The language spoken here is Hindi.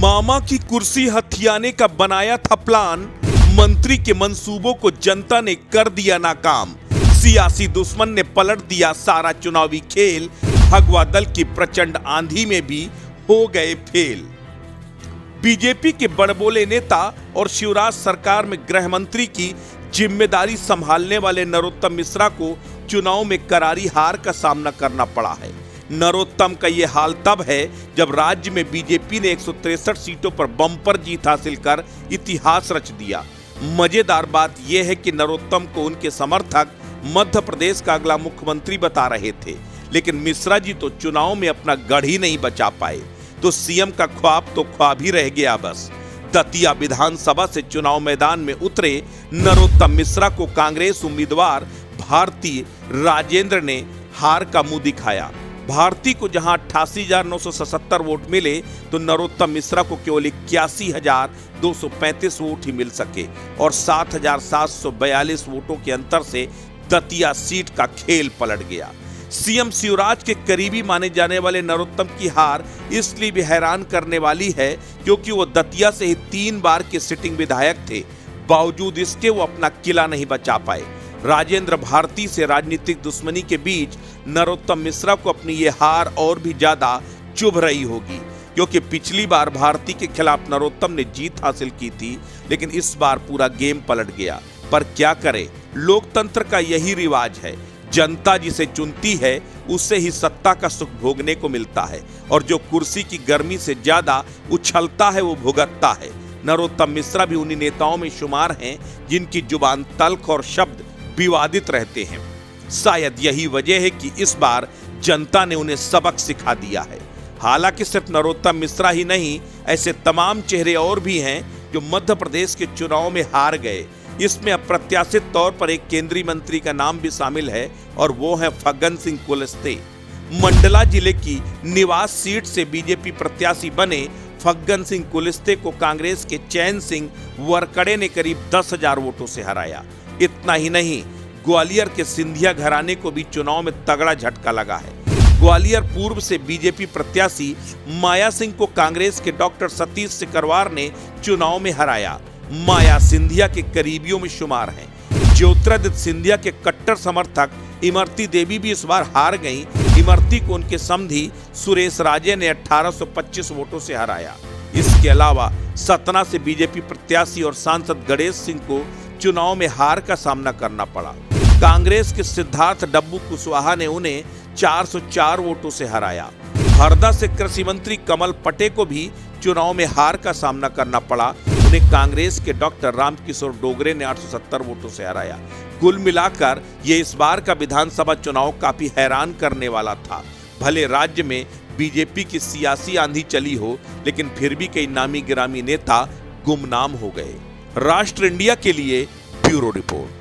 मामा की कुर्सी हथियाने का बनाया था प्लान, मंत्री के मंसूबों को जनता ने कर दिया नाकाम। सियासी दुश्मन ने पलट दिया सारा चुनावी खेल, भगवा दल की प्रचंड आंधी में भी हो गए फेल। बीजेपी के बड़बोले नेता और शिवराज सरकार में गृह मंत्री की जिम्मेदारी संभालने वाले नरोत्तम मिश्रा को चुनाव में करारी हार का सामना करना पड़ा है। नरोत्तम का यह हाल तब है जब राज्य में बीजेपी ने 163 सीटों पर बम्पर जीत हासिल कर इतिहास रच दिया। मजेदार बात यह है कि नरोत्तम को उनके समर्थक मध्य प्रदेश का अगला मुख्यमंत्री बता रहे थे, लेकिन मिश्रा जी तो चुनाव में अपना गढ़ ही नहीं बचा पाए, तो सीएम का ख्वाब तो ख्वाब ही रह गया बस। दतिया विधानसभा से चुनाव मैदान में उतरे नरोत्तम मिश्रा को कांग्रेस उम्मीदवार भारती राजेंद्र ने हार का मुंह दिखाया। भारती को जहां 88,977 वोट मिले तो नरोत्तम मिश्रा को केवल 81,235 वोट ही मिल सके और 7,742 वोटों के अंतर से दतिया सीट का खेल पलट गया। सीएम शिवराज के करीबी माने जाने वाले नरोत्तम की हार इसलिए भी हैरान करने वाली है क्योंकि वो दतिया से ही 3 बार के सिटिंग विधायक थे, बावजूद इसके वो अपना किला नहीं बचा पाए। राजेंद्र भारती से राजनीतिक दुश्मनी के बीच नरोत्तम मिश्रा को अपनी ये हार और भी ज्यादा चुभ रही होगी, क्योंकि पिछली बार भारती के खिलाफ नरोत्तम ने जीत हासिल की थी, लेकिन इस बार पूरा गेम पलट गया। पर क्या करे, लोकतंत्र का यही रिवाज है, जनता जिसे चुनती है उससे ही सत्ता का सुख भोगने को मिलता है, और जो कुर्सी की गर्मी से ज्यादा उछलता है वो भुगतता है। नरोत्तम मिश्रा भी उन्हीं नेताओं में शुमार हैं जिनकी जुबान तल्ख और शब्द विवादित रहते हैं। शायद यही वजह है कि इस बार जनता ने उन्हें सबक सिखा दिया है। हालांकि सिर्फ नरोत्तम मिश्रा ही नहीं, ऐसे तमाम चेहरे और भी हैं जो मध्य प्रदेश के चुनाव में हार गए। इसमें अप्रत्याशित तौर पर एक केंद्रीय मंत्री का नाम भी शामिल है और वो है फग्गन सिंह कुलस्ते। मंडला जिले की निवास सीट से बीजेपी प्रत्याशी बने फग्गन सिंह कुलस्ते को कांग्रेस के चैन सिंह वरकड़े ने करीब 10,000 वोटों से हराया। इतना ही नहीं, ग्वालियर के सिंधिया घराने को भी चुनाव में तगड़ा झटका लगा है। ग्वालियर पूर्व से बीजेपी प्रत्याशी माया सिंह को कांग्रेस के डॉक्टर सतीश सिकरवार ने चुनाव में हराया। माया सिंधिया के करीबियों में शुमार हैं। ज्योतिरादित्य सिंधिया के कट्टर समर्थक इमरती देवी भी इस बार हार गईं। इमरती को उनके समधी सुरेश राजे ने 1825 वोटों से हराया। इसके अलावा सतना से बीजेपी प्रत्याशी और सांसद गणेश सिंह को चुनाव में हार का सामना करना पड़ा। कांग्रेस के सिद्धार्थ डब्बू कुशवाहा ने उन्हें 404 वोटों से हराया। हरदा से कृषि मंत्री कमल पटे को भी चुनाव में हार का सामना करना पड़ा। उन्हें कांग्रेस के डॉक्टर रामकिशोर डोगरे ने 870 वोटों से हराया। कुल मिलाकर ये इस बार का विधानसभा चुनाव काफी हैरान करने वाला था। भले राज्य में बीजेपी की सियासी आंधी चली हो, लेकिन फिर भी कई नामी गिरामी नेता गुमनाम हो गए। राष्ट्र इंडिया के लिए ब्यूरो रिपोर्ट।